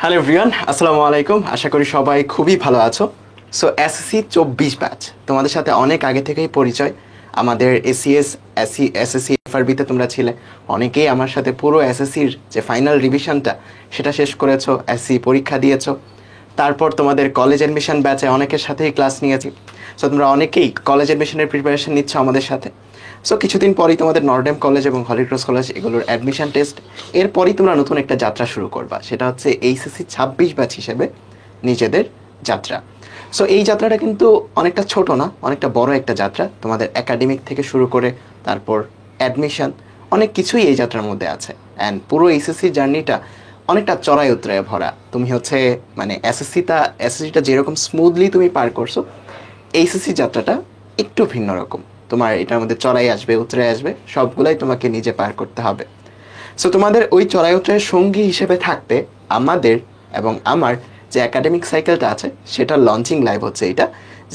Hello everyone, আসসালামু আলাইকুম। আশা করি সবাই খুবই ভালো আছো। সো এসএসসি 24 ব্যাচ তোমাদের সাথে অনেক আগে থেকেই পরিচয়। আমাদের এসিএস এসএসসি এফআরবিতে তোমরা ছিলে, অনেকেই আমার সাথে পুরো এসএসসির যে ফাইনাল রিভিশনটা সেটা শেষ করেছো, এসসি পরীক্ষা দিয়েছো। তারপর তোমাদের কলেজ অ্যাডমিশন ব্যাচে অনেকের সাথেই ক্লাস নিয়েছি। সো তোমরা অনেকেই কলেজ অ্যাডমিশনের প্রিপারেশন নিচ্ছ আমাদের সাথে। সো কিছুদিন পরেই তোমাদের নর্ডেম কলেজ এবং হলিক্রস কলেজ এগুলোর অ্যাডমিশন টেস্ট। এরপরই তোমরা নতুন একটা যাত্রা শুরু করবা, সেটা হচ্ছে এইচএসসি 26 ব্যাচ হিসেবে নিজেদের যাত্রা। সো এই যাত্রাটা কিন্তু অনেকটা ছোট না, অনেকটা বড় একটা যাত্রা। তোমাদের একাডেমিক থেকে শুরু করে তারপর অ্যাডমিশন, অনেক কিছুই এই যাত্রার মধ্যে আছে। অ্যান্ড পুরো এইচএসসি জার্নিটা অনেকটা চড়াই উতরায় ভরা। তুমি হচ্ছে মানে এসএসসিটা যেরকম স্মুথলি তুমি পার করছো, এইচএসসি যাত্রাটা একটু ভিন্ন রকম। তোমার এটার মধ্যে চড়াই আসবে, উতরে আসবে, সবগুলাই তোমাকে নিজে পার করতে হবে। সো তোমাদের ওই চড়াই উতরায়ের সঙ্গী হিসেবে থাকতে আমাদের এবং আমার যে একাডেমিক সাইকেলটা আছে সেটার লঞ্চিং লাইভ হচ্ছে এটা,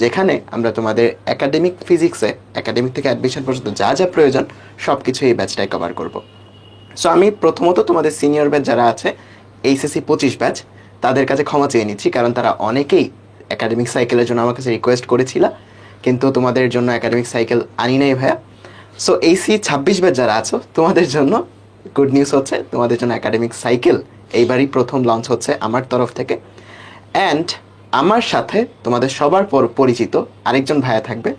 যেখানে আমরা তোমাদের একাডেমিক ফিজিক্সে একাডেমিক থেকে অ্যাডমিশন পর্যন্ত যা যা প্রয়োজন সব কিছু এই ব্যাচটায় কভার করব। সো আমি প্রথমত তোমাদের সিনিয়র ব্যাচ যারা আছে এইচএসসি 25 ব্যাচ তাদের কাছে ক্ষমা চেয়ে নিচ্ছি, কারণ তারা অনেকেই একাডেমিক সাইকেলের জন্য আমার কাছে রিকোয়েস্ট করেছিল, কিন্তু তোমাদের জন্য একাডেমিক সাইকেল আনি নাই ভাইয়া। সো এইচএসসি 26 ব্যাচ যারা আছো তোমাদের জন্য গুড নিউজ হচ্ছে, তোমাদের জন্য একাডেমিক সাইকেল এইবারই প্রথম লঞ্চ হচ্ছে আমার তরফ থেকে। অ্যান্ড আমার সাথে তোমাদের সবার পরিচিত আরেকজন ভাইয়া থাকবে,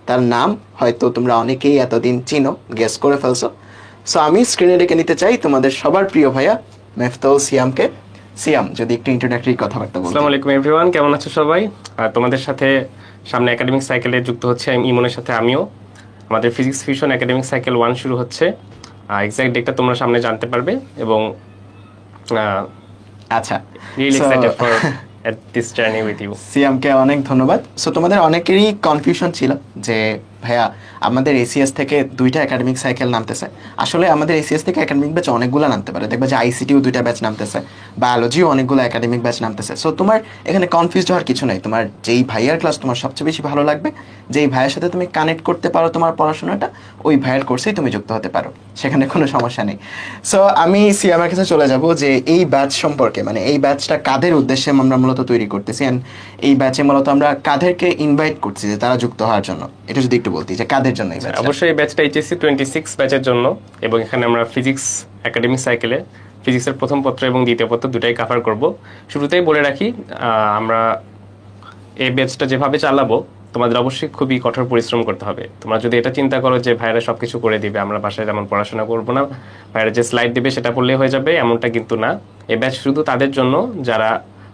তার নাম হয়তো তোমরা অনেকেই এতদিন চিনো, গেস করে ফেলছো। সো আমি স্ক্রিনে ডেকে নিতে চাই তোমাদের সবার প্রিয় ভাইয়া মেফতাউল সিয়ামকে। সিয়াম, যদি একটু ইন্ট্রোডাক্টরি কথাবার্তা বলতে। আসসালামু আলাইকুম এভরিওয়ান, কেমন আছো সবাই? তোমাদের সাথে সামনে একাডেমিক সাইকেলে যুক্ত হচ্ছে ইমনের সাথে আমিও। আমাদের ফিজিক্স ফিউশন একাডেমিক সাইকেল 1 শুরু হচ্ছে। এক্সাক্ট ডেটটা তোমরা সামনে জানতে পারবে এবং আচ্ছা, really excited for this journey with you. সিয়ামকে অনেক ধন্যবাদ। সো তোমাদের অনেকেরই কনফিউশন ছিল যে ভাইয়া আমাদের এসিএস থেকে 2টা একাডেমিক সাইকেল নামতেছে। আসলে আমাদের এসিএস থেকে একাডেমিক ব্যাচ অনেকগুলো নামতে পারে, দেখবে যে আইসিটিও 2টা ব্যাচ নামতেছে, বায়োলজিও অনেকগুলো একাডেমিক ব্যাচ নামতেছে। সো তোমার এখানে কনফিউজ হওয়ার কিছু নেই। তোমার যেই ভাইয়ার ক্লাস তোমার সবচেয়ে বেশি ভালো লাগবে, যেই ভাইয়ের সাথে তুমি কানেক্ট করতে পারো তোমার পড়াশোনাটা, ওই ভাইয়ের কোর্সেই তুমি যুক্ত হতে পারো, সেখানে কোনো সমস্যা নেই। সো আমি সিয়ামের কাছে চলে যাব যে এই ব্যাচ সম্পর্কে, মানে এই ব্যাচটা কাদের উদ্দেশ্যে আমরা মূলত তৈরি করতেছি, অ্যান্ড এই ব্যাচে মূলত আমরা কাদেরকে ইনভাইট করছি যে তারা যুক্ত হওয়ার জন্য, এটা যদি একটু বলতি যে কাদের জন্য এই ব্যাচ। অবশ্যই এই ব্যাচটা এইচএসসি 26 ব্যাচের জন্য, এবং এখানে আমরা ফিজিক্স একাডেমিক সাইকেলে ফিজিক্সের প্রথম পত্র এবং দ্বিতীয় পত্র দুটাই কভার করব। শুরুতেই বলে রাখি, আমরা এই ব্যাচটা যেভাবে চালাবো তোমাদের অবশ্যই খুবই কঠোর পরিশ্রম করতে হবে। তোমরা যদি এটা চিন্তা করো যে ভাইরা সবকিছু করে দিবে, আমরা বাসায় যেমন পড়াশোনা করবো না, ভাইরা যে স্লাইড দিবে সেটা পড়লেই হয়ে যাবে, এমনটা কিন্তু না। এই ব্যাচ শুধু তাদের জন্য যারা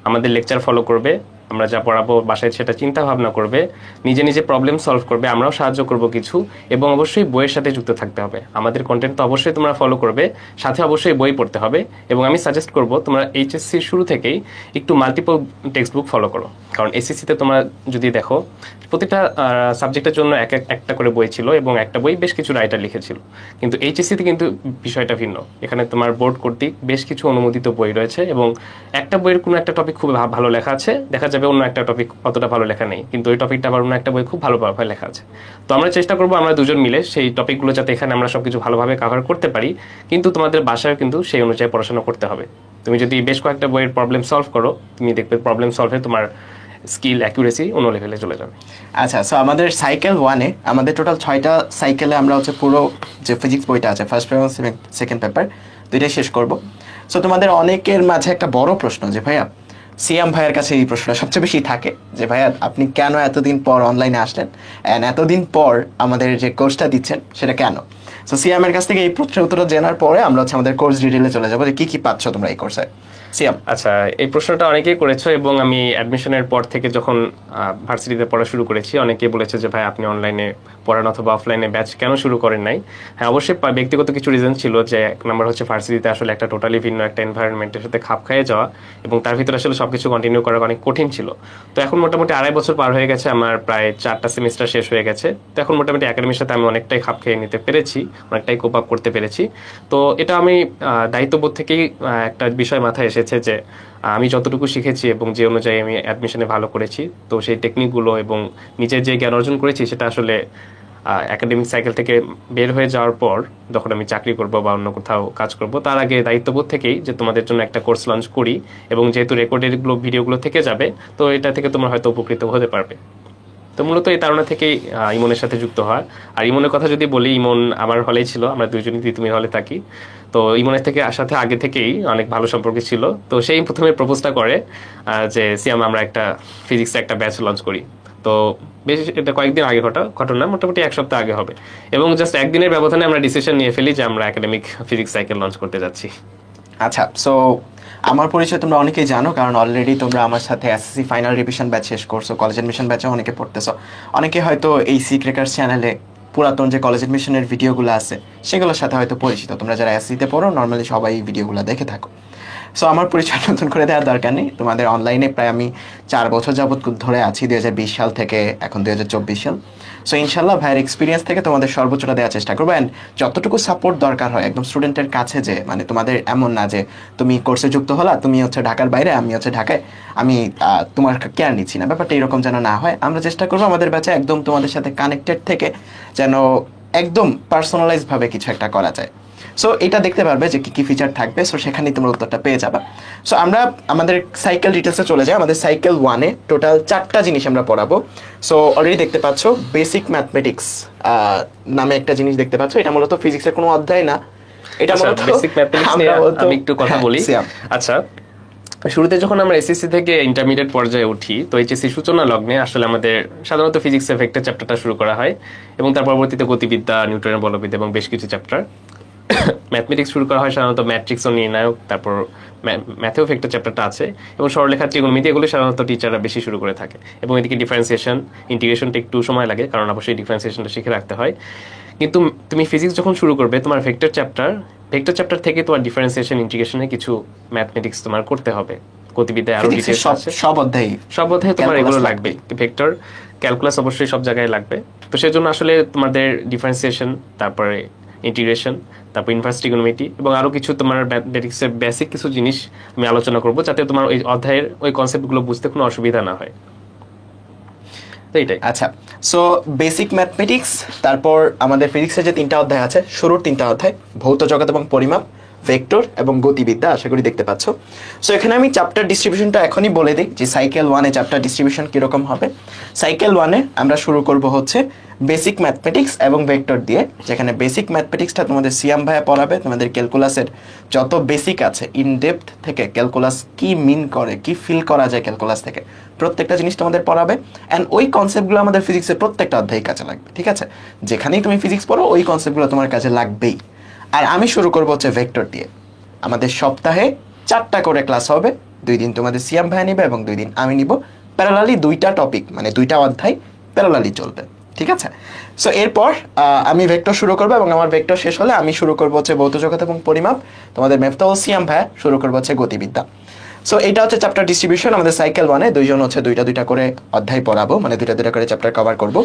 আমাদের লেকচার ফলো করবে, আমরা যা পড়াবো বাসায় সেটা চিন্তা ভাবনা করবে, নিজে নিজে প্রবলেম সলভ করবে, আমরাও সাহায্য করব কিছু, এবং অবশ্যই বইয়ের সাথে যুক্ত থাকতে হবে। আমাদের কন্টেন্ট তো অবশ্যই তোমরা ফলো করবে, সাথে অবশ্যই বই পড়তে হবে। এবং আমি সাজেস্ট করব তোমরা এইচএসসির শুরু থেকেই একটু মাল্টিপল টেক্সট বুক ফলো করো, কারণ এসএসসিতে তোমরা যদি দেখো প্রতিটা সাবজেক্টের জন্য একটা করে বই ছিল এবং একটা বই বেশ কিছু রাইটার লিখেছিল। কিন্তু এইচএসসিতে কিন্তু বিষয়টা ভিন্ন। এখানে তোমার বোর্ড কর্তৃক বেশ কিছু অনুমোদিত বই রয়েছে, এবং একটা বইয়ের কোনো একটা টপিক খুব ভালো লেখা আছে, দেখা যাবে অন্য একটা টপিক অতটা ভালো লেখা নেই, কিন্তু ওই টপিকটা আবার অন্য একটা বই খুব ভালোভাবে লেখা আছে। তো আমরা চেষ্টা করবো আমরা দুজন মিলে সেই টপিকগুলো যাতে এখানে আমরা সবকিছু ভালোভাবে কভার করতে পারি, কিন্তু তোমাদের বাসায় কিন্তু সেই অনুযায়ী পড়াশোনা করতে হবে। তুমি যদি বেশ কয়েকটা বইয়ের প্রবলেম সলভ করো, তুমি দেখবে প্রবলেম সলভে তোমার স্কিল অ্যাকুরেসি অন্য লেভেলে চলে যাবে। আচ্ছা, সো আমাদের সাইকেল 1-এ আমাদের টোটাল 6টা সাইকেলে আমরা হচ্ছে পুরো যে ফিজিক্স বইটা আছে ফার্স্ট পেপার এবং সেকেন্ড পেপার দুইটাই শেষ করব। সো তোমাদের অনেকের মাঝে একটা বড় প্রশ্ন যে ভাইয়া, সিয়াম ভাইয়ের কাছে এই প্রশ্নটা সবচেয়ে বেশি থাকে যে ভাইয়া আপনি কেন এতদিন পর অনলাইনে আসলেন, অ্যান্ড এতদিন পর আমাদের যে কোর্সটা দিচ্ছেন সেটা কেন। সো সিয়ামের কাছ থেকে এই প্রশ্নের উত্তরটা জানার পরে আমরা হচ্ছে আমাদের কোর্স ডিটেইলে চলে যাবো যে কী কী পাচ্ছ তোমরা এই কোর্সে। সিয়াম। আচ্ছা, এই প্রশ্নটা অনেকেই করেছো, এবং আমি অ্যাডমিশনের পর থেকে যখন ভার্সিটিতে পড়া শুরু করেছি অনেকেই বলেছে যে ভাই আপনি অনলাইনে পড়ান অথবা অফলাইনে ব্যাচ কেন শুরু করেন নাই। হ্যাঁ, অবশ্যই ব্যক্তিগত কিছু রিজন ছিল। যে এক নম্বর হচ্ছে ভার্সিটিতে আসলে একটা টোটালি ভিন্ন একটা এনভায়রনমেন্টের সাথে খাপ খাইয়ে যাওয়া, এবং তার ভিতরে আসলে সবকিছু কন্টিনিউ করা অনেক কঠিন ছিল। তো এখন মোটামুটি 2.5 বছর পার হয়ে গেছে, আমার প্রায় 4টা সেমিস্টার শেষ হয়ে গেছে। তো এখন মোটামুটি একাডেমির সাথে আমি অনেকটাই খাপ খেয়ে নিতে পেরেছি, অনেকটাই কোপ আপ করতে পেরেছি। তো এটা আমি দায়িত্ববোধ থেকেই একটা বিষয় মাথায় এসেছে যে আমি যতটুকু শিখেছি এবং যে অনুযায়ী আমি অ্যাডমিশনে ভালো করেছি, তো সেই টেকনিকগুলো এবং নিজের যে জ্ঞান অর্জন করেছি সেটা আসলে একাডেমিক সাইকেল থেকে বের হয়ে যাওয়ার পর যখন আমি চাকরি করব বা অন্য কোথাও কাজ করব, তার আগে দায়িত্ববোধ থেকেই যে তোমাদের জন্য একটা কোর্স লঞ্চ করি, এবং যেহেতু রেকর্ডেড ভিডিওগুলো থেকে যাবে, তো এটা থেকে তোমরা হয়তো উপকৃত হতে পারবে। তো মূলত এই তাড়না থেকেই ইমনের সাথে যুক্ত হওয়া। আর ইমনের কথা যদি বলি, ইমন আমার হলেই ছিল, আমরা দুইজনই তিতুমির হলে থাকি। তো ইমনের থেকে সাথে আগে থেকেই অনেক ভালো সম্পর্ক ছিল। তো সেই প্রথমে প্রপোজটা করে যে সিয়াম আমরা একটা ফিজিক্সের একটা ব্যাচ লঞ্চ করি। তো বেশ, এটা কয়েকদিন আগে ঘটনা, মোটামুটি 1 সপ্তাহ আগে হবে, এবং জাস্ট একদিনের ব্যবধানে আমরা ডিসিশন নিয়ে ফেলি যে আমরা একাডেমিক ফিজিক্স সাইকেল লঞ্চ করতে যাচ্ছি। আচ্ছা, সো আমার পরিচয় তোমরা অনেকেই জানো, কারণ অলরেডি তোমরা আমার সাথে এসএসসি ফাইনাল রিভিশন ব্যাচ শেষ করছো, কলেজ এডমিশন ব্যাচে অনেকে পড়তেছো। অনেকে হয়তো এই সিক্রেকার চ্যানেলে পুরাতন যে কলেজ এডমিশনের ভিডিওগুলো আছে সেগুলোর সাথে হয়তো পরিচিত। তোমরা যারা এসএসসিতে পড়ো নর্মালি সবাই এই ভিডিওগুলো দেখে থাকো। সো আমার পরিচয় নতুন করে দেওয়ার দরকার নেই। তোমাদের অনলাইনে প্রায় আমি 4 বছর যাবত ধরে আছি, 2020 সাল থেকে এখন 2024 সাল। সো ইনশাল্লাহ ভাইয়ের এক্সপিরিয়েন্স থেকে তোমাদের সর্বোচ্চটা দেওয়ার চেষ্টা করবো। অ্যান্ড যতটুকু সাপোর্ট দরকার হয় একদম স্টুডেন্টের কাছে, যে মানে তোমাদের এমন না যে তুমি কোর্সে যুক্ত হলা, তুমি হচ্ছে ঢাকার বাইরে, আমি হচ্ছে ঢাকায়, আমি তোমার কেয়ার নিচ্ছি না, ব্যাপারটা এরকম যেন না হয়। আমরা চেষ্টা করবো আমাদের ব্যাচে একদম তোমাদের সাথে কানেক্টেড থেকে যেন একদম পার্সোনালাইজ ভাবে কিছু একটা করা যায়। সো এটা দেখতে পারবে যে কি কি ফিচার থাকবে, সো সেখানেই তোমরা উত্তরটা পেয়ে যাবে। সো আমরা আমাদের সাইকেল ডিটেলসে চলে যাই। আমাদের সাইকেল 1-এ টোটাল 4টা জিনিস আমরা পড়াবো। সো অলরেডি দেখতে পাচ্ছ বেসিক ম্যাথমেটিক্স নামে একটা জিনিস দেখতে পাচ্ছ। এটা মূলত ফিজিক্সের কোনো অধ্যায় না, এটা মূলত বেসিক ম্যাথমেটিক্স নিয়ে আমি একটু কথা বলি। আচ্ছা, শুরুতে যখন আমরা এসএসসি থেকে ইন্টারমিডিয়েট পর্যায়ে উঠি, তো এইচএসসি সূচনা লগ্নে আসলে আমাদের সাধারণত ফিজিক্স ভেক্টর চ্যাপ্টারটা শুরু করা হয়, এবং তার পরবর্তীতে গতিবিদ্যা, নিউটনের বলবিদ্যা এবং বেশ কিছু চ্যাপ্টার। ম্যাথমেটিক্স শুরু করা হয় সাধারণত ম্যাট্রিক্স ও নির্ণায়ক, তারপর ম্যাথেও ভেক্টর চ্যাপ্টারটা আছে, এবং সরলরেখা, ত্রিকোণমিতি, এগুলো সাধারণত টিচাররা বেশি শুরু করে থাকে। এবং এদিকে ডিফারেন্সিয়েশন, ইন্টিগ্রেশনটা একটু সময় লাগে, কারণ অবশ্যই ডিফারেন্সিয়েশনটা শিখে রাখতে হয়। কিন্তু তুমি ফিজিক্স যখন শুরু করবে, তোমার ভেক্টর চ্যাপ্টার থেকে তোমার ডিফারেন্সিয়েশন, ইন্টিগ্রেশনে কিছু ম্যাথমেটিক্স তোমার করতে হবে। গতিবিদ্যায় আরো ডিটেইলস আছে, সব অধ্যায়ে তোমার এগুলো লাগবে। ভেক্টর ক্যালকুলাস অবশ্যই সব জায়গায় লাগবে। তো সেজন্য আসলে তোমাদের ডিফারেন্সিয়েশন, তারপরে ইন্টিগ্রেশন, তারপর ইনভার্স ট্রিগোনোমেট্রি এবং আরো কিছু তোমার ম্যাথমেটিক্সের বেসিক কিছু জিনিস আমি আলোচনা করব, যাতে তোমার ওই অধ্যায়ের ওই কনসেপ্টগুলো বুঝতে কোনো অসুবিধা না হয়। তো এটাই। আচ্ছা, সো বেসিক ম্যাথমেটিক্স, তারপর আমাদের ফিজিক্সের যে 3টা অধ্যায় আছে, শুরুর 3টা অধ্যায় ভৌত জগৎ এবং পরিমাপ, ভেক্টর এবং গতিবিদ্যা, আশা করি দেখতে পাচ্ছ। সো এখানে আমি চ্যাপ্টার ডিস্ট্রিবিউশনটা এখনই বলে দিই যে সাইকেল 1-এ চ্যাপ্টার ডিস্ট্রিবিউশন কিরকম হবে। সাইকেল 1-এ আমরা শুরু করব হচ্ছে বেসিক ম্যাথমেটিক্স এবং ভেক্টর দিয়ে, যেখানে বেসিক ম্যাথমেটিক্সটা তোমাদের সিয়াম ভাইয়া পড়াবে। তোমাদের ক্যালকুলাসের যত বেসিক আছে, ইন ডেপথ থেকে ক্যালকুলাস কি মিন করে, কি ফিল করা যায় ক্যালকুলাস থেকে, প্রত্যেকটা জিনিস তোমাদের পড়াবে। অ্যান্ড ওই কনসেপ্টগুলো আমাদের ফিজিক্সের প্রত্যেকটা অধ্যায় কাজে লাগবে, ঠিক আছে? যেখানেই তুমি ফিজিক্স পড়ো ওই কনসেপ্টগুলো তোমার কাজে লাগবেই। আর আমি শুরু করবো হচ্ছে ভেক্টর দিয়ে। আমাদের সপ্তাহে 4টা করে ক্লাস হবে, 2 দিন তোমাদের সিয়াম ভাইয়া নিবে এবং 2 দিন আমি নিব। প্যারালালি 2টা টপিক, মানে 2টা অধ্যায় প্যারালালি চলবে, ঠিক আছে? সো এরপর আমি ভেক্টর শুরু করবো, এবং আমার ভেক্টর শেষ হলে আমি শুরু করবো হচ্ছে ভৌত জগৎ এবং পরিমাপ। তোমাদের মেফতাহ সিয়াম ভাইয়া শুরু করবো হচ্ছে গতিবিদ্যা। সো এটা হচ্ছে চ্যাপ্টার ডিস্ট্রিবিউশন। আমাদের সাইকেল 1-এ 2 জন হচ্ছে 2টা করে অধ্যায় পড়াবো, মানে 2টা করে চ্যাপ্টার কভার করব।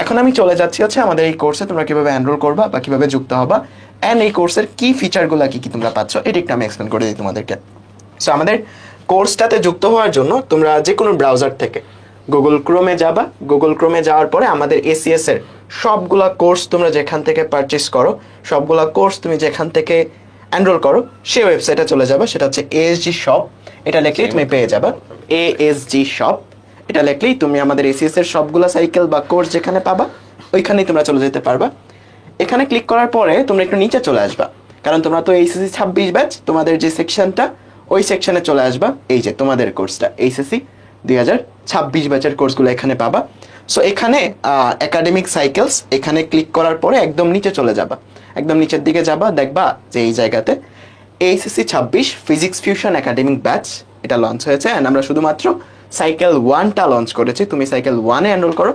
এখন আমি চলে যাচ্ছি হচ্ছে আমাদের এই কোর্সে তোমরা কিভাবে এনরোল করবা বা কিভাবে যুক্ত হবা, অ্যান্ড এই কোর্সের কি ফিচারগুলো কি কি তোমরা পাচ্ছ, এটা একটু আমি এক্সপ্লেন করে দিই তোমাদেরকে। সো আমাদের কোর্সটাতে যুক্ত হওয়ার জন্য তোমরা যে কোনো ব্রাউজার থেকে গুগল ক্রোমে যাবা। গুগল ক্রোমে যাওয়ার পরে আমাদের এসিএস এর সবগুলা কোর্স তোমরা যেখান থেকে পারচেস করো, সবগুলা কোর্স তুমি যেখান থেকে এনরোল করো, সেই ওয়েবসাইটে চলে যাবা। সেটা হচ্ছে এএসজি শপ। এটা লিখলেই তুমি পেয়ে যাবা এএসজি শপ। এটা লিখলেই তুমি আমাদের এসিএস এর সবগুলা সাইকেল বা কোর্স যেখানে পাবা ওইখানেই তোমরা চলে যেতে পারবা। এখানে ক্লিক করার পরে তোমরা একটু নিচে চলে আসবা, কারণ তোমরা তো এইচএসসি 26 ব্যাচ, তোমাদের যে সেকশনটা ওই সেকশনে চলে আসবা। এই যে তোমাদের কোর্সটা এইচএসসি 2026 ব্যাচের কোর্সগুলো এখানে পাবা। সো এখানে একাডেমিক সাইকেলস, এখানে ক্লিক করার পরে একদম নিচে চলে যাবা, একদম নিচের দিকে যাবা, দেখবা যে এই জায়গাতে HSC 26 physics fusion academic batch এটা লঞ্চ হয়েছে। অ্যান্ড আমরা শুধুমাত্র সাইকেল 1টা লঞ্চ করেছি। তুমি সাইকেল 1-এ এনরোল করো,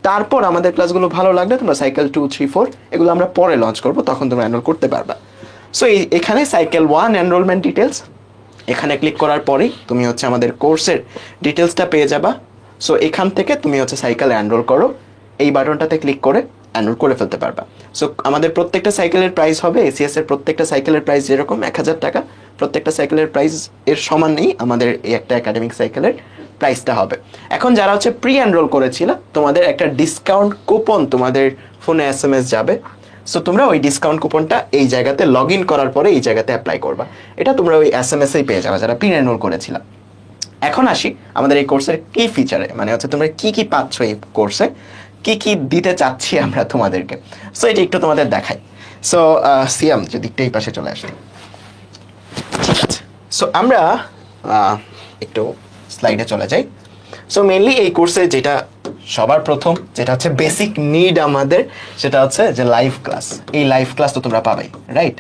তারপর আমাদের ক্লাসগুলো ভালো লাগলে তোমরা সাইকেল 2, 3, 4 এগুলো আমরা পরে লঞ্চ করবো, তখন তোমরা এনরোল করতে পারবা। সো এখানে সাইকেল 1 এনরোলমেন্ট ডিটেলস, এখানে ক্লিক করার পরেই তুমি হচ্ছে আমাদের কোর্সের ডিটেলসটা পেয়ে যাবা। সো এখান থেকে তুমি হচ্ছে সাইকেলে এনরোল করো, এই বাটনটাতে ক্লিক করে এনরোল করে ফেলতে পারবা। সো আমাদের প্রত্যেকটা সাইকেলের প্রাইস হবে, এসিএস এর প্রত্যেকটা সাইকেলের প্রাইস যেরকম 1000 টাকা, প্রত্যেকটা সাইকেলের প্রাইস এর সমান নেই আমাদের এই একটা একাডেমিক সাইকেলের প্রাইসটা হবে। এখন যারা হচ্ছে প্রি এনরোল করেছিল, তোমাদের একটা ডিসকাউন্ট কুপন তোমাদের ফোনে SMS যাবে। সো তোমরা ওই ডিসকাউন্ট কুপনটা এই জায়গাতে লগ ইন করার পরে এই জায়গাতে অ্যাপ্লাই করবা। এটা তোমরা ওই SMS-এই পেয়ে যাবে যারা প্রি এনরোল করেছিলাম। এখন আসি আমাদের এই কোর্সের কি ফিচারে, মানে হচ্ছে তোমরা কি কি পাচ্ছ এই কোর্সে, কি কি দিতে চাচ্ছি আমরা তোমাদেরকে। সো এটা একটু তোমাদের দেখাই। সো সিয়াম যদি একটু এই পাশে চলে আসি, ঠিক আছে। সো আমরা একটু স্লাইডে চলে যাই। সো মেনলি এই কোর্সে যেটা সবার প্রথম যেটা হচ্ছে বেসিক নিড আমাদের, সেটা হচ্ছে যে লাইভ ক্লাস। এই লাইভ ক্লাস তো তোমরা পাবেই, রাইট?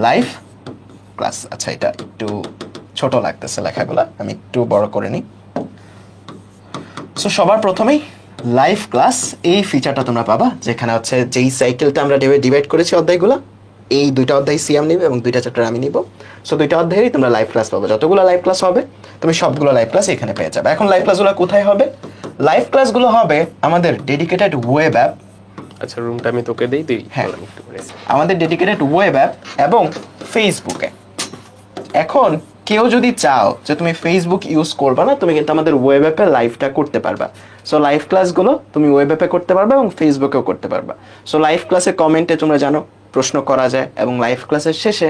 Live class. আচ্ছা, এটা একটু ছোট লাগতেছে লেখাগুলা, আমি একটু বড় করে নিই। সো সবার প্রথমেই লাইভ ক্লাস এই ফিচারটা তোমরা পাবা, যেখানে হচ্ছে যেই সাইকেলটা আমরা ডিভাইড করেছি অধ্যায়গুলো, এই দুইটা অধ্যায় সিয়াম নিবে এবং দুইটা চ্যাপ্টার আমি নিব। সো দুইটা অধ্যায়েরই তোমরা লাইভ ক্লাস পাবে। যতগুলো লাইভ ক্লাস হবে তুমি সবগুলো লাইভ ক্লাস এখানে পেয়ে যাবে। এখন লাইভ ক্লাসগুলো কোথায় হবে? লাইভ ক্লাসগুলো হবে আমাদের ডেডিকেটেড ওয়েব অ্যাপ। আচ্ছা, রুমটা আমি তোকে দেই তুই হ্যাঁ, বল একটু করে। আমাদের ডেডিকেটেড ওয়েব অ্যাপ এবং ফেসবুকে। এখন কেউ যদি চাও যে তুমি ফেসবুক ইউজ করবা না, তুমি কিন্তু আমাদের ওয়েব অ্যাপে লাইভটা করতে পারবা। সো লাইভ ক্লাসগুলো তুমি ওয়েব অ্যাপে করতে পারবা এবং ফেসবুকেও করতে পারবা। সো লাইভ ক্লাসে কমেন্টে তোমরা জানো প্রশ্ন করা যায় এবং লাইভ ক্লাসের শেষে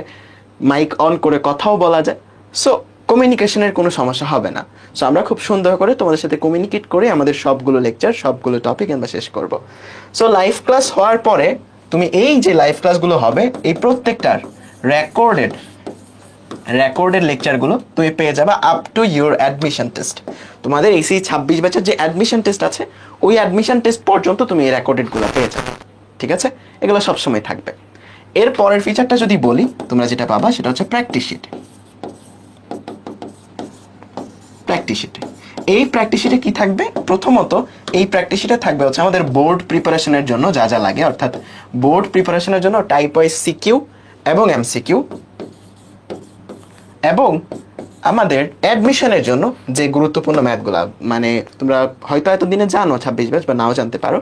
মাইক অন করে কথাও বলা যায়। সো কমিউনিকেশনের কোনো সমস্যা হবে না। সো আমরা খুব সুন্দর করে তোমাদের সাথে কমিউনিকেট করে আমাদের সবগুলো লেকচার, সবগুলো টপিক আমরা শেষ করব। সো লাইভ ক্লাস হওয়ার পরে তুমি এই যে লাইভ ক্লাসগুলো হবে এই প্রত্যেকটার রেকর্ডেড লেকচারগুলো তুমি পেয়ে যাবে up to your admission test. তোমাদের এসি 26 ব্যাচের যে অ্যাডমিশন টেস্ট আছে, ওই অ্যাডমিশন টেস্ট পর্যন্ত তুমি এই রেকর্ডেডগুলো পেয়ে যাবে, ঠিক আছে? এগুলো সবসময় থাকবে। এর পরের ফিচারটা যদি বলি, তোমরা যেটা পাবা সেটা হচ্ছে প্র্যাকটিস শিট। এই প্র্যাকটিস শিটে কি থাকবে? প্রথমত এই প্র্যাকটিস শিটে থাকবে হচ্ছে আমাদের বোর্ড প্রিপারেশনের জন্য যা যা লাগে, অর্থাৎ বোর্ড প্রিপারেশনের জন্য টাইপ ওয়াইজ সিকিউ এবং এমসিকিউ, এবং আমাদের অ্যাডমিশনের জন্য যে গুরুত্বপূর্ণ ম্যাথগুলো, মানে তোমরা হয়তো এতদিনে জানো 26 ব্যাচ বা নাও জানতে পারো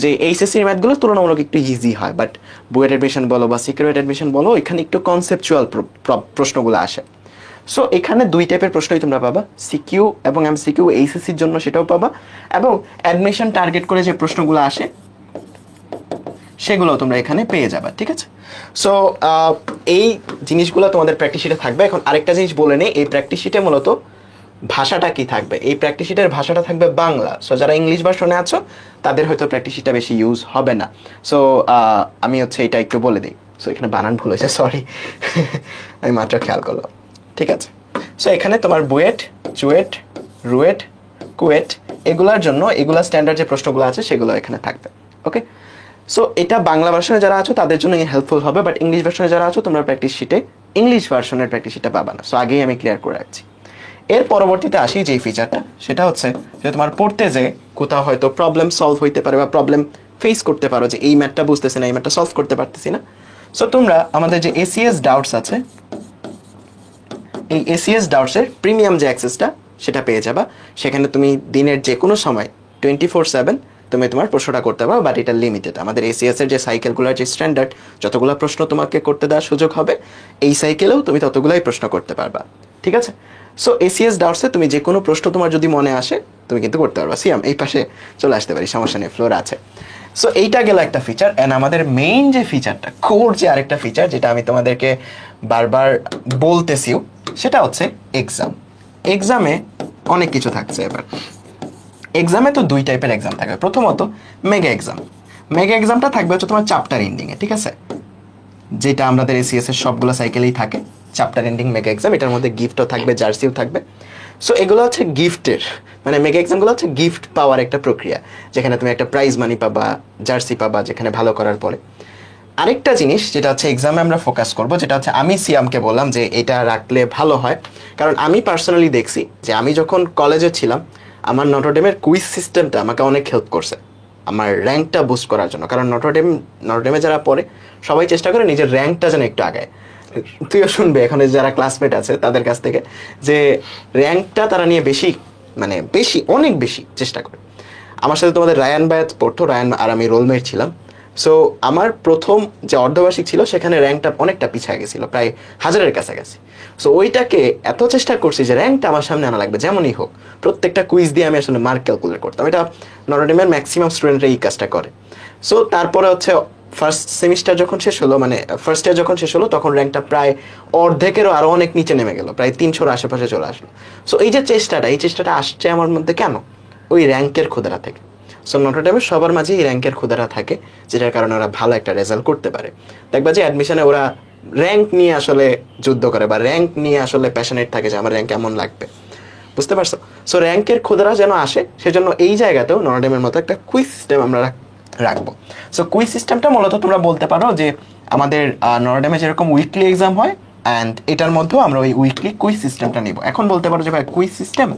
যে এইচএসসির ম্যাথগুলো তুলনামূলক একটু ইজি হয়, বাট বুয়েট অ্যাডমিশন বলো বা সিকিউরিটি অ্যাডমিশন বলো, এখানে একটু কনসেপচুয়াল প্রশ্নগুলো আসে। সো এখানে দুই টাইপের প্রশ্নই তোমরা পাবা, সিকিউ এবং এমসিকিউ এইচএসসির জন্য সেটাও পাবা, এবং অ্যাডমিশন টার্গেট করে যে প্রশ্নগুলো আসে সেগুলো তোমরা এখানে পেয়ে যাবে, ঠিক আছে? সো এই জিনিসগুলো তোমাদের প্র্যাকটিস শিটে থাকবে। এখন আরেকটা জিনিস বলে নেই, এই প্র্যাকটিস শিটে মূলত ভাষাটা কি থাকবে? এই প্র্যাকটিস শিটের ভাষাটা থাকবে বাংলা। সো যারা ইংলিশ ভার্সনে আছো তাদের হয়তো প্র্যাকটিস শিটটা বেশি ইউজ হবে না। সো আমি হচ্ছে এটা একটু বলে দিই। সো এখানে বানান ভুল হয়েছে, সরি, আমি মাত্র খেয়াল করলাম, ঠিক আছে? সো এখানে তোমার বুয়েট, চুয়েট, রুয়েট, কুয়েট এগুলার জন্য এগুলা স্ট্যান্ডার্ড যে প্রশ্নগুলো আছে সেগুলো এখানে থাকবে, ওকে? সো এটা বাংলা ভার্সনে যারা আছো তাদের জন্য হেল্পফুল হবে, বাট ইংলিশ ভার্সনে যারা আছো তোমরা প্র্যাকটিস শিটে ইংলিশ ভার্সনের প্র্যাকটিস শিটটা পাবা না। সো আগেই আমি ক্লিয়ার করে রাখছি। এর পরবর্তীতে আসি যে ফিচারটা, সেটা হচ্ছে যে তোমার পড়তে যে কোথাও হয়তো প্রবলেম সলভ হইতে পারে বা প্রবলেম ফেস করতে পারো যে এই ম্যাথটা বুঝতেছি না, এই ম্যাথটা সলভ করতে পারতেছি না। সো তোমরা আমাদের যে এসিএস ডাউটস আছে, এই এসিএস ডাউটসের প্রিমিয়াম যে অ্যাক্সেসটা সেটা পেয়ে যাবা। সেখানে তুমি দিনের যে কোনো সময় 24/7 তুমি তোমার প্রশ্নটা করতে পারো, বাট এটা লিমিটেড। আমাদের এসিএস এর যে সাইকেলগুলোর যে স্ট্যান্ডার্ড, যতগুলো প্রশ্ন তোমাকে করতে দেওয়ার সুযোগ হবে এই সাইকেলেও তুমি ততগুলোই প্রশ্ন করতে পারবা, ঠিক আছে? সো এসিএস ডাউটসে তুমি যে কোনো প্রশ্ন তোমার যদি মনে আসে তুমি কিন্তু করতে পারবা। সিয়াম এই পাশে চলে আসতে পারি, সমস্যা নেই, ফ্লোর আছে। সো এইটা গেল একটা ফিচার। অ্যান্ড আমাদের মেইন যে ফিচারটা, কোর যে আরেকটা ফিচার যেটা আমি তোমাদেরকে বারবার বলতেছিও, সেটা হচ্ছে এক্সাম। এক্সামে অনেক কিছু থাকছে। এবার এক্সামে তো দুই টাইপের এক্সাম থাকবে। প্রথমত মেগা এক্সাম। মেগা এক্সামটা থাকবে হচ্ছে তোমার চ্যাপ্টার এন্ডিংয়ে, ঠিক আছে? যেটা আমাদের এসিএস এর সবগুলো সাইকেলেই থাকে, চ্যাপ্টার এন্ডিং মেগা এক্সাম। এটার মধ্যে গিফটও থাকবে, জার্সিও থাকবে। সো এগুলো হচ্ছে গিফটের, মানে মেগা এক্সামগুলো হচ্ছে গিফট পাওয়ার একটা প্রক্রিয়া, যেখানে তুমি একটা প্রাইজ মানি পাবা, জার্সি পাবা যেখানে ভালো করার পরে। আরেকটা জিনিস যেটা হচ্ছে এক্সামে আমরা ফোকাস করব, যেটা হচ্ছে আমি সিয়ামকে বললাম যে এটা রাখলে ভালো হয়, কারণ আমি পার্সোনালি দেখছি যে আমি যখন কলেজে ছিলাম আমার নটরডেমের কুইজ সিস্টেমটা আমাকে অনেক হেল্প করছে আমার র্যাঙ্কটা বুস্ট করার জন্য। কারণ নটরডেমে যারা পড়ে সবাই চেষ্টা করে নিজের র্যাঙ্কটা যেন একটু আগায়। তুইও শুনবে এখন যারা ক্লাসমেট আছে তাদের কাছ থেকে যে র্যাঙ্কটা তারা নিয়ে অনেক বেশি চেষ্টা করে। আমার সাথে তোমাদের রায়ান বায়াত পড়তো, রায়ান আর আমি রোলমেট ছিলাম। সো আমার প্রথম যে অর্ধবার্ষিক ছিল সেখানে র্যাঙ্কটা অনেকটা পিছিয়ে গেছিল, প্রায় 1000-এর কাছাকাছি। সো ওইটাকে এত চেষ্টা করছি যে র্যাঙ্কটা আমার সামনে আনা লাগবে যেমনই হোক, প্রত্যেকটা কুইজ দিয়ে আমি আসলে মার্ক ক্যালকুলেট করতাম। এটা নটরডেমের ম্যাক্সিমাম স্টুডেন্টরা এই কাজটা করে। সো তারপরে হচ্ছে ফার্স্ট সেমিস্টার যখন শেষ হলো, মানে ফার্স্ট ইয়ার যখন শেষ হলো, তখন র্যাঙ্কটা প্রায় অর্ধেকেরও আরও অনেক নিচে নেমে গেল, প্রায় 300-র আশেপাশে চলে আসলো। সো এই যে চেষ্টাটা আসছে আমার মধ্যে কেন? ওই র্যাঙ্কের ক্ষুধাটা থেকে। সো নটরডেমের সবার মাঝে এই র্যাঙ্কের ক্ষুধাটা থাকে, যেটার কারণে ওরা ভালো একটা রেজাল্ট করতে পারে। দেখবা যে অ্যাডমিশনে ওরা র্যাঙ্ক নিয়ে আসলে যুদ্ধ করে, বা র্যাঙ্ক নিয়ে আসলে প্যাশনেট থাকে যে আমার র্যাঙ্ক কেমন লাগবে, বুঝতে পারছো? সো র্যাঙ্কের ক্ষুধাটা যেন আসে, সেজন্য এই জায়গাতেও নটরডেমের মতো একটা কুইজ সিস্টেম আমরা রাখবো। সো কুইজ সিস্টেমটা মূলত তোমরা বলতে পারো যে আমাদের নটরডেমে যেরকম উইকলি এক্সাম হয়, অ্যান্ড এটার মধ্যেও আমরা ওই উইকলি কুইজ সিস্টেমটা নিব। এখন বলতে পারো যে ভাই কুইজ সিস্টেম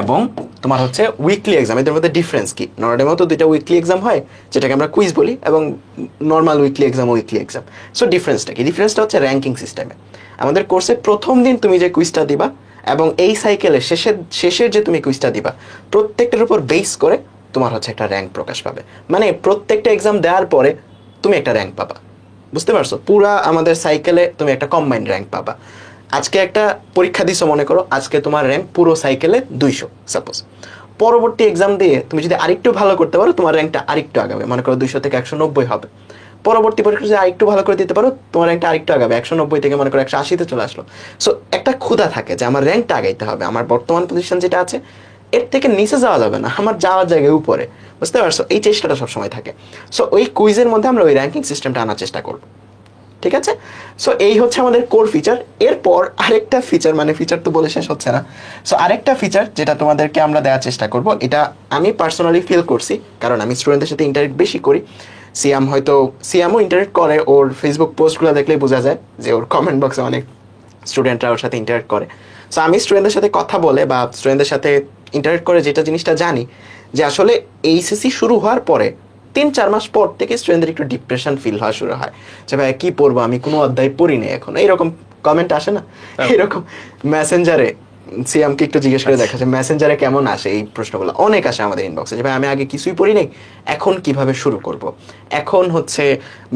এবং তোমার হচ্ছে উইকলি এক্সাম, এদের মধ্যে ডিফারেন্স কি? নটরডেমেও তো দুইটা উইকলি এক্সাম হয়, যেটাকে আমরা কুইজ বলি, এবং নর্মাল উইকলি এক্সাম। সো ডিফারেন্সটা কি? ডিফারেন্সটা হচ্ছে র্যাঙ্কিং সিস্টেমে। আমাদের কোর্সে প্রথম দিন তুমি যে কুইজটা দিবা এবং এই সাইকেলের শেষের যে তুমি কুইজটা দিবা, প্রত্যেকটার উপর বেস করে তোমার হচ্ছে একটা র্যাঙ্ক প্রকাশ পাবে। মানে প্রত্যেকটা এক্সাম দেওয়ার পরে তুমি একটা র্যাঙ্ক পাবা, বুঝতে পারছো? পুরা আমাদের সাইকেলে তুমি একটা কম্বাইন্ড র্যাঙ্ক পাবা। আজকে একটা পরীক্ষা দিছো, মনে করো আজকে তোমার র্যাঙ্ক পুরো সাইকেলে 200 সাপোজ। পরবর্তী এক্সাম দিয়ে তুমি যদি আরেকটু ভালো করতে পারো, তোমার র্যাঙ্কটা আরেকটু আগাবে, মনে করো 200 থেকে 190 হবে। পরবর্তী পরীক্ষা যদি আরেকটু ভালো করে দিতে পারো, তোমার র্যাঙ্কটা আরেকটু আগাবে, 190 থেকে মনে করো 180-তে চলে আসলো। সো একটা ক্ষুধা থাকে যে আমার র্যাঙ্কটা আগাইতে হবে, আমার বর্তমান পজিশন যেটা আছে এর থেকে নিচে যাওয়া যাবে না, আমার যাওয়ার জায়গায় উপরে, বুঝতে পারছো? এই চেষ্টাটা সবসময় থাকে। সো ওই কুইজের মধ্যে আমরা ওই র্যাঙ্কিং সিস্টেমটা আনার চেষ্টা করবো, ঠিক আছে? সো এই হচ্ছে আমাদের কোর ফিচার। এরপর আরেকটা ফিচার, মানে ফিচার তো বলে শেষ হচ্ছে না। সো আরেকটা ফিচার যেটা তোমাদেরকে আমরা দেওয়ার চেষ্টা করব, এটা আমি পার্সোনালি ফিল করছি, কারণ আমি স্টুডেন্টদের সাথে ইন্টারেক্ট বেশি করি। সিয়ামও ইন্টারেক্ট করে, ওর ফেসবুক পোস্টগুলো দেখলেই বোঝা যায় যে ওর কমেন্ট বক্সে অনেক স্টুডেন্টরা ওর সাথে ইন্টারেক্ট করে। সো আমি স্টুডেন্টদের সাথে কথা বলে বা স্টুডেন্টদের সাথে ইন্টারেক্ট করে যেটা জিনিসটা জানি, যে আসলে এইচএসসি শুরু হওয়ার পরে 3-4 মাস পর থেকে স্টুডেন্টদের একটু ডিপ্রেশন ফিল হওয়া শুরু হয়, যে ভাই কি পড়বো, আমি কোনো অধ্যায় পড়ি না এখন, এইরকম কমেন্ট আসে না? এরকম মেসেঞ্জারে সিয়ামকে একটু জিজ্ঞেস করে দেখা যায় মেসেঞ্জারে কেমন আসে এই প্রশ্নগুলো, অনেক আসে আমাদের ইনবক্সে, যে ভাই আমি আগে কিছুই পড়ি নাই, এখন কিভাবে শুরু করব, এখন হচ্ছে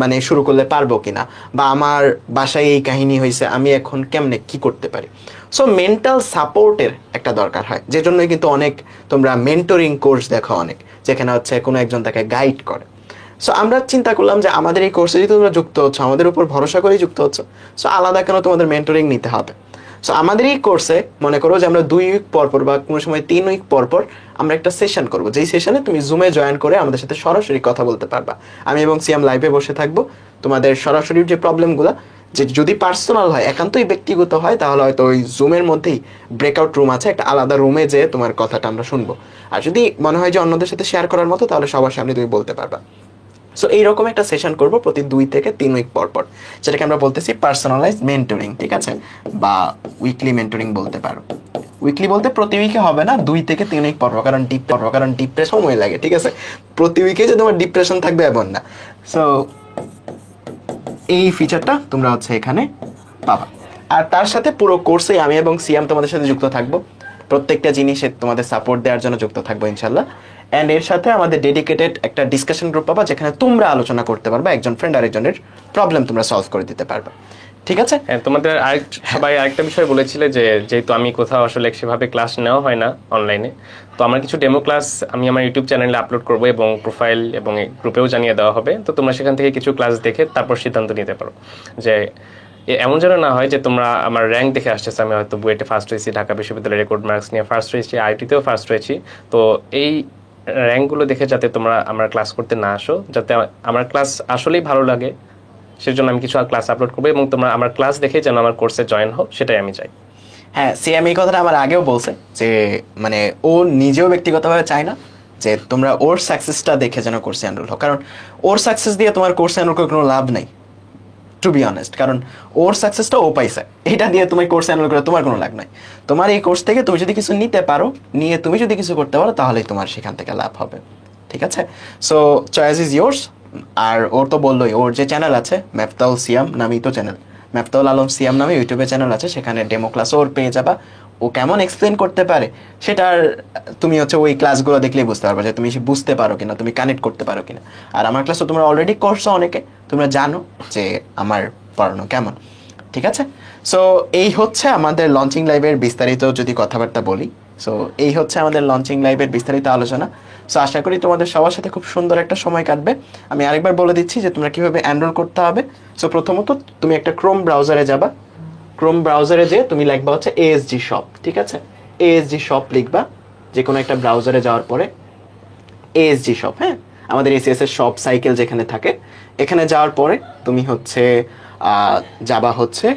মানে শুরু করলে পারবো কিনা, বা আমার বাসায় এই কাহিনী হয়েছে, আমি এখন কেমনে কি করতে পারি। সো মেন্টাল সাপোর্টের একটা দরকার হয়, যে জন্যই কিন্তু অনেক তোমরা মেন্টরিং কোর্স দেখো অনেক, যেখানে হচ্ছে কোনো একজন তাকে গাইড করে। সো আমরা চিন্তা করলাম যে আমাদের এই কোর্সে যদি তোমরা যুক্ত হচ্ছ, আমাদের উপর ভরসা করেই যুক্ত হচ্ছ, সো আলাদা কেন তোমাদের মেন্টরিং নিতে হবে? সো আমাদের এই কোর্সে মনে করো যে আমরা 2 উইক পর পর বা কোনো সময় 3 উইক পর পর আমরা একটা সেশন করবো, যেই সেশনে তুমি জুমে জয়েন করে আমাদের সাথে সরাসরি কথা বলতে পারবা। আমি এবং সিয়াম লাইভে বসে থাকবো, তোমাদের সরাসরি যে প্রবলেমগুলো, যে যদি পার্সোনাল হয়, একান্তই ব্যক্তিগত হয়, তাহলে হয়তো ওই জুমের মধ্যেই ব্রেকআউট রুম আছে, একটা আলাদা রুমে যেয়ে তোমার কথাটা আমরা শুনবো। আর যদি মনে হয় যে অন্যদের সাথে শেয়ার করার মতো, তাহলে সবার সামনে তুমি বলতে পারবা। সো এইরকম একটা সেশন করব প্রতি 2 থেকে 3 উইক পর পর, যেটাকে আমরা বলতেছি পার্সোনালাইজ মেন্টরিং, ঠিক আছে? বা উইকলি মেন্টরিং বলতে পারো। উইকলি বলতে প্রতি উইকে হবে না, 2 থেকে 3 উইক পর পর, কারণ ডিপ্রেশন সময় লাগে, ঠিক আছে? প্রতি উইকে যে তোমার ডিপ্রেশন থাকবে এমন না। সো এই ফিচারটা তোমরা হচ্ছে এখানে পাবা। আর তার সাথে পুরো কোর্সে আমি এবং সিয়াম তোমাদের সাথে যুক্ত থাকবো, প্রত্যেকটা জিনিসে তোমাদের সাপোর্ট দেওয়ার জন্য যুক্ত থাকবো ইনশাল্লাহ। অ্যান্ড এর সাথে আমাদের ডেডিকেটেড একটা ডিসকাশন গ্রুপ পাবা, যেখানে তোমরা আলোচনা করতে পারবে, একজন ফ্রেন্ড আরেকজনের প্রবলেম তোমরা সলভ করে দিতে পারবে, ঠিক আছে? তোমাদের সবাই আরেকটা বিষয় বলেছিলে যে যেহেতু আমি কোথাও আসলে সেভাবে ক্লাস নেওয়া হয় না অনলাইনে, তো আমার কিছু ডেমো ক্লাস আমি আমার ইউটিউব চ্যানেলে আপলোড করবো এবং প্রোফাইল এবং গ্রুপেও জানিয়ে দেওয়া হবে। তো তোমরা সেখান থেকে কিছু ক্লাস দেখে তারপর সিদ্ধান্ত নিতে পারো। যে এমন যেন না হয় যে তোমরা আমার র্যাঙ্ক দেখে আসতেছে, আমি হয়তো বুয়েটে ফার্স্ট হয়েছি, ঢাকা বিশ্ববিদ্যালয়ের রেকর্ড মার্কস নিয়ে ফার্স্ট হয়েছি, আইটিতেও ফার্স্ট হয়েছি, তো এই র্যাঙ্কগুলো দেখে যাতে তোমরা আমার ক্লাস করতে না আসো, যাতে আমার ক্লাস আসলেই ভালো লাগে, সেজন্য আমি কিছু ক্লাস আপলোড করবো এবং তোমরা আমার ক্লাস দেখে যেন আমার কোর্সে জয়েন হও, সেটাই আমি চাই। হ্যাঁ, সিএম এই কথাটা আমার আগেও বলছে যে মানে ও নিজেও ব্যক্তিগতভাবে চায় না যে তোমরা ওর সাকসেসটা দেখে যেন কোর্সে এনরোল হও, কারণ ওর সাকসেস দিয়ে তোমার কোর্সে এনরোল করে কোনো লাভ নাই, টু বি অনেস্ট। কারণ ওর সাকসেসটা ও পাইছে, এটা দিয়ে তুমি কোর্সে এনরোল করে তোমার কোনো লাভ নাই। তোমার এই কোর্স থেকে তুমি যদি কিছু নিতে পারো, নিয়ে তুমি যদি কিছু করতে পারো, তাহলেই তোমার সেখান থেকে লাভ হবে, ঠিক আছে? So choice is yours. আর ওর তো বললোই, ওর যে চ্যানেল আছে মেফতাউল সিয়াম নামেই তো চ্যানেল, মেফতাউল আলম সিয়াম নামে ইউটিউবে চ্যানেল আছে, সেখানে ডেমো ক্লাস ওর পেয়ে যাবা। ও ও কেমন এক্সপ্লেন করতে পারে সেটার তুমি হচ্ছে ওই ক্লাসগুলো দেখলেই বুঝতে পারবে যে তুমি বুঝতে পারো কিনা, তুমি কানেক্ট করতে পারো কিনা। আর আমার ক্লাস তো তোমরা অলরেডি করছো অনেকে, তোমরা জানো যে আমার পড়ানো কেমন। ঠিক আছে, সো এই হচ্ছে আমাদের লঞ্চিং লাইভের বিস্তারিত যদি কথাবার্তা বলি। সো এই হচ্ছে আমাদের লঞ্চিং লাইভের বিস্তারিত আলোচনা। সো আশা করি তোমাদের সবার সাথে খুব সুন্দর একটা সময় কাটবে। আমি আরেকবার বলে দিচ্ছি যে তোমরা কিভাবে এনরোল করতে হবে। সো প্রথমত তুমি একটা ক্রোম ব্রাউজারে যাবা, ক্রোম ব্রাউজারে যে তুমি লিখবা হচ্ছে এএসজি শপ। ঠিক আছে, এএসজি শপ লিখবা যে কোনো একটা ব্রাউজারে যাওয়ার পরে এএসজি শপ, হ্যাঁ আমাদের এসিএস এর শপ সাইকেল যেখানে থাকে, এখানে যাওয়ার পরে তুমি হচ্ছে যাবা হচ্ছে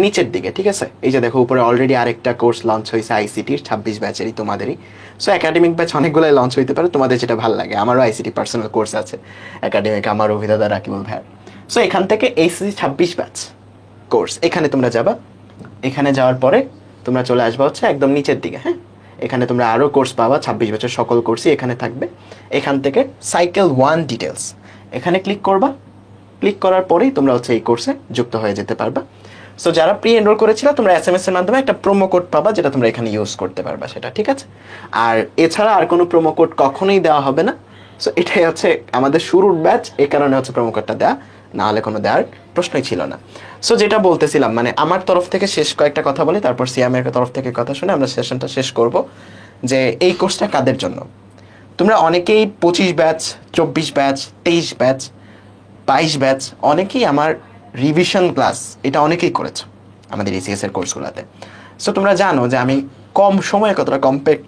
নিচের দিকে। ঠিক আছে, এই যে দেখো উপরে অলরেডি আরেকটা কোর্স লঞ্চ হয়েছে আইসিটির 26 ব্যাচেরই, তোমাদেরই। সো একাডেমিক ব্যাচ অনেকগুলোই লঞ্চ হইতে পারে, তোমাদের যেটা ভালো লাগে। আমারও আইসিটি পার্সোনাল কোর্স আছে একাডেমিক, আমার অভিদাদা রাকিবুল ভাইয়ার। সো এখান থেকে এইচএসসি 26 ব্যাচ কোর্স এখানে তোমরা যাবা। এখানে যাওয়ার পরে তোমরা চলে আসবা হচ্ছে একদম নিচের দিকে, হ্যাঁ এখানে তোমরা আরও কোর্স পাবা, 26 বছর সকল কোর্সই এখানে থাকবে। এখান থেকে সাইকেল 1 ডিটেলস এখানে ক্লিক করবা। ক্লিক করার পরেই তোমরা হচ্ছে এই কোর্সে যুক্ত হয়ে যেতে পারবা। সো যারা প্রি এনরোল করেছিল তোমরা এসএমএস এর মাধ্যমে একটা প্রোমো কোড পাবা, যেটা তোমরা এখানে ইউজ করতে পারবা সেটা। ঠিক আছে, আর এছাড়া আর কোনো প্রোমো কোড কখনোই দেওয়া হবে না। সো এটাই হচ্ছে আমাদের শুরুর ব্যাচ, এই কারণে হচ্ছে প্রোমো কোডটা দেওয়া, না হলে কোনো দেওয়ার প্রশ্নই ছিল না। সো যেটা বলতেছিলাম, মানে আমার তরফ থেকে শেষ কয়েকটা কথা বলি, তারপর সিয়ামের তরফ থেকে কথা শুনে আমরা সেশনটা শেষ করব। যে এই কোর্সটা কাদের জন্য? তোমরা অনেকেই 25 ব্যাচ, 24 ব্যাচ, 23 ব্যাচ, 22 ব্যাচ, অনেকেই আমার রিভিশন ক্লাস এটা অনেকেই করেছো আমাদের এসিএস এর কোর্সগুলোতে। সো তোমরা জানো যে আমি কম সময়ে কতটা কম্প্যাক্ট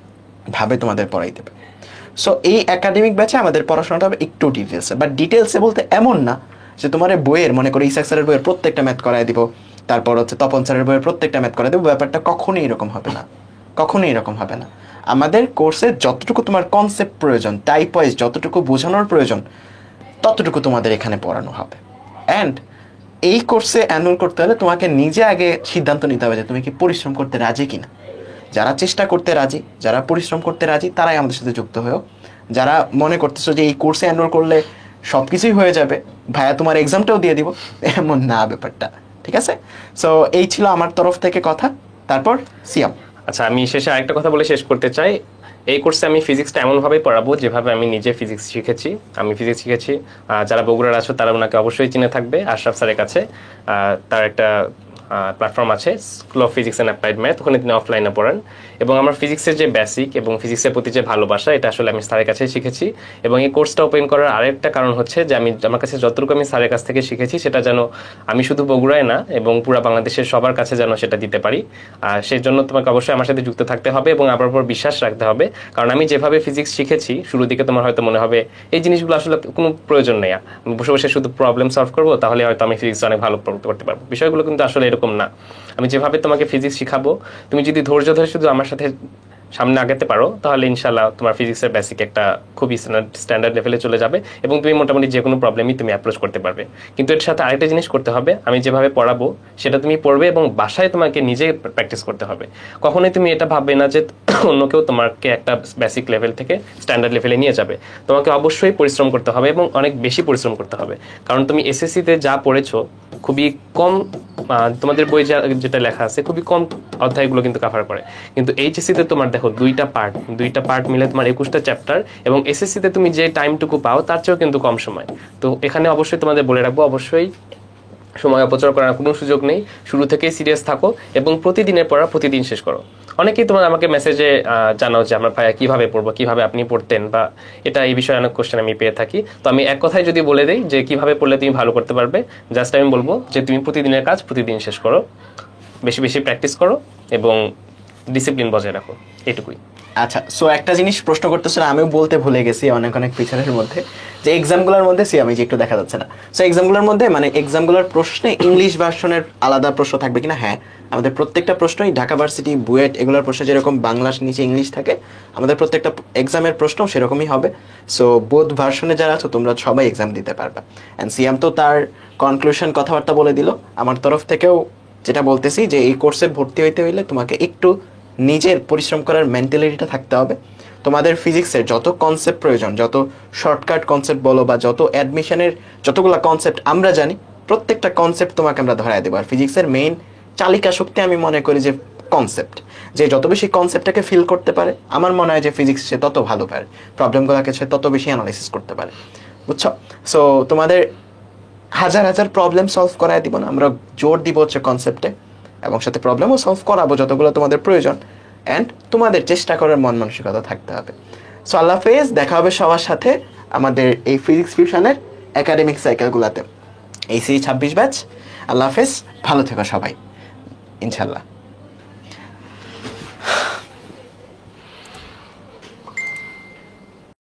ভাবে তোমাদের পড়াইতে পারি। সো এই একাডেমিক ব্যাচে আমাদের পড়াশোনাটা হবে একটু ডিটেলসে, বাট ডিটেলসে বলতে এমন না যে তোমার বইয়ের মনে করো ইসাক স্যারের বইয়ের প্রত্যেকটা ম্যাথ করাই দিব, তারপর হচ্ছে তপন স্যারের বইয়ের প্রত্যেকটা ম্যাথ করাই দেবো। ব্যাপারটা কখনোই এরকম হবে না, কখনোই এরকম হবে না। আমাদের কোর্সে যতটুকু তোমার কনসেপ্ট প্রয়োজন, টাইপ ওয়াইজ যতটুকু বোঝানোর প্রয়োজন, ততটুকু তোমাদের এখানে পড়ানো হবে। অ্যান্ড এই কোর্সে এনরোল করতে হলে তোমাকে নিজে আগে সিদ্ধান্ত নিতে হবে যে তুমি কি পরিশ্রম করতে রাজি কিনা। যারা চেষ্টা করতে রাজি, যারা পরিশ্রম করতে রাজি, তারাই আমাদের সাথে যুক্ত হয়েও। যারা মনে করতেছো যে এই কোর্সে এনরোল করলে সব কিছুই হয়ে যাবে, ভাইয়া তোমার এক্সামটাও দিয়ে দিব, এমন না ব্যাপারটা। ঠিক আছে, সো এই ছিল আমার তরফ থেকে কথা। তারপর সিয়াম। আচ্ছা, আমি শেষে আরেকটা কথা বলে শেষ করতে চাই। এই কোর্সে আমি ফিজিক্সটা এমনভাবে পড়াবো যেভাবে আমি নিজে ফিজিক্স শিখেছি। আমি ফিজিক্স শিখেছি, যারা বগুড়ার আছো তারা ওনাকে অবশ্যই চিনে থাকবে, আশরাফ স্যারের কাছে। তার একটা প্ল্যাটফর্ম আছে, school of physics and applied math, ওখানে তিনি অফলাইনে পড়ান। এবং আমার ফিজিক্সের যে বেসিক এবং ফিজিক্সের প্রতি যে ভালোবাসা, এটা আসলে আমি স্যারের কাছেই শিখেছি। এবং এই কোর্সটা ওপেন করার আরেকটা কারণ হচ্ছে যে আমার কাছে যতটুকু আমি স্যারের কাছ থেকে শিখেছি সেটা যেন আমি শুধু বগুড়ায় না এবং পুরো বাংলাদেশের সবার কাছে যেন সেটা দিতে পারি। আর সেই জন্য তোমাকে অবশ্যই আমার সাথে যুক্ত থাকতে হবে এবং আমার উপর বিশ্বাস রাখতে হবে। কারণ আমি যেভাবে ফিজিক্স শিখেছি, শুরুর দিকে তোমার হয়তো মনে হবে এই জিনিসগুলো আসলে কোনো প্রয়োজন নেই, আমি বসে বসে শুধু প্রবলেম সলভ করবো, তাহলে হয়তো আমি ফিজিক্স অনেক ভালো করতে পারবো। বিষয়গুলো কিন্তু আসলে এরকম না। আমি যেভাবে তোমাকে ফিজিক্স শিখাবো, তুমি যদি ধৈর্য ধরে শুধু আমার সাথে সামনে আগাতে পারো, তাহলে ইনশাল্লাহ তোমার ফিজিক্সের বেসিক একটা খুবই স্ট্যান্ডার্ড লেভেলে চলে যাবে এবং তুমি মোটামুটি যে কোনো প্রবলেমই তুমি অ্যাপ্রোচ করতে পারবে। কিন্তু এর সাথে আরেকটা জিনিস করতে হবে, আমি যেভাবে পড়াবো সেটা তুমি পড়বে এবং বাসায় তোমাকে নিজে প্র্যাকটিস করতে হবে। কখনোই তুমি এটা ভাববে না যে অন্য কেউ তোমাকে একটা বেসিক লেভেল থেকে স্ট্যান্ডার্ড লেভেলে নিয়ে যাবে। তোমাকে অবশ্যই পরিশ্রম করতে হবে এবং অনেক বেশি পরিশ্রম করতে হবে। কারণ তুমি এসএসসিতে যা পড়েছো খুবই কম, তোমাদের বই যেটা লেখা আছে খুবই কম অধ্যায়গুলো কিন্তু কভার করে। কিন্তু এইচএসসিতে তোমার দেখো দুইটা পার্ট মিলে তোমার 21টা চ্যাপ্টার, এবং এসএসসিতে তুমি যে টাইমটুকু পাও তার চেয়েও কিন্তু কম সময়। তো এখানে অবশ্যই তোমাদের বলে রাখবো, অবশ্যই সময় অপচয় করার কোনো সুযোগ নেই। শুরু থেকেই সিরিয়াস থাকো এবং প্রতিদিনের পড়া প্রতিদিন শেষ করো। অনেকেই তোমার আমাকে মেসেজে জানাও যে আমার ভাইয়া কিভাবে পড়বো, কিভাবে আপনি পড়তেন, বা এটা এই বিষয়ে অনেক কোশ্চেন আমি পেয়ে থাকি। তো আমি এক কথায় যদি বলে দিই যে কিভাবে পড়লে তুমি ভালো করতে পারবে, জাস্ট আমি বলবো যে তুমি প্রতিদিনের কাজ প্রতিদিন শেষ করো, বেশি বেশি প্র্যাকটিস করো এবং ডিসিপ্লিন বজায় রাখো, এটুকুই। আচ্ছা, সো একটা জিনিস প্রশ্ন করতেছিল, আমিও বলতে ভুলে গেছি অনেক পিছনের মধ্যে, যে এক্সামগুলোর মধ্যে আমি যে একটু দেখা যাচ্ছে না। সো এক্সামগুলোর মধ্যে মানে এক্সামগুলোর প্রশ্নে ইংলিশ ভার্সনের আলাদা প্রশ্ন থাকবে কিনা? হ্যাঁ, আমাদের প্রত্যেকটা প্রশ্নই ঢাকা ভার্সিটি, বুয়েট এগুলোর প্রশ্নে যেরকম বাংলার নিচে ইংলিশ থাকে, আমাদের প্রত্যেকটা এক্সামের প্রশ্ন সেরকমই হবে। সো বোথ ভার্সনে যারা আছো তোমরা সবাই এক্সাম দিতে পারবে। অ্যান্ড সিয়াম তো তার কনক্লুশন কথাবার্তা বলে দিল। আমার তরফ থেকেও যেটা বলতেছি যে এই কোর্সে ভর্তি হইতে হইলে তোমাকে একটু নিজের পরিশ্রম করার মেন্টালিটিটা থাকতে হবে। তোমাদের ফিজিক্সের যত কনসেপ্ট প্রয়োজন, যত শর্টকাট কনসেপ্ট বলো বা যত অ্যাডমিশনের যতগুলো কনসেপ্ট আমরা জানি, প্রত্যেকটা কনসেপ্ট তোমাকে আমরা ধরায় দেবো। আর ফিজিক্সের মেইন চালিকা শক্তি আমি মনে করি যে কনসেপ্ট, যে যত বেশি কনসেপ্টটাকে ফিল করতে পারে আমার মনে হয় যে ফিজিক্স সে তত ভালো পারে, প্রবলেমগুলোকে সে তত বেশি অ্যানালাইসিস করতে পারে, বুঝছো? সো তোমাদের হাজার হাজার প্রবলেম সলভ করায় দিব না, আমরা জোর দিব হচ্ছে কনসেপ্টে, এবং সাথে প্রবলেমও সলভ করাবো যতগুলো তোমাদের প্রয়োজন, অ্যান্ড তোমাদের চেষ্টা করার মন মানসিকতা থাকতে হবে। সো আল্লাহ হাফেজ, দেখা হবে সবার সাথে আমাদের এই ফিজিক্স ফিউশনের একাডেমিক সাইকেলগুলোতে, এই 26 ব্যাচ। আল্লাহ হাফেজ, ভালো থেকো সবাই, ইনশাল্লাহ।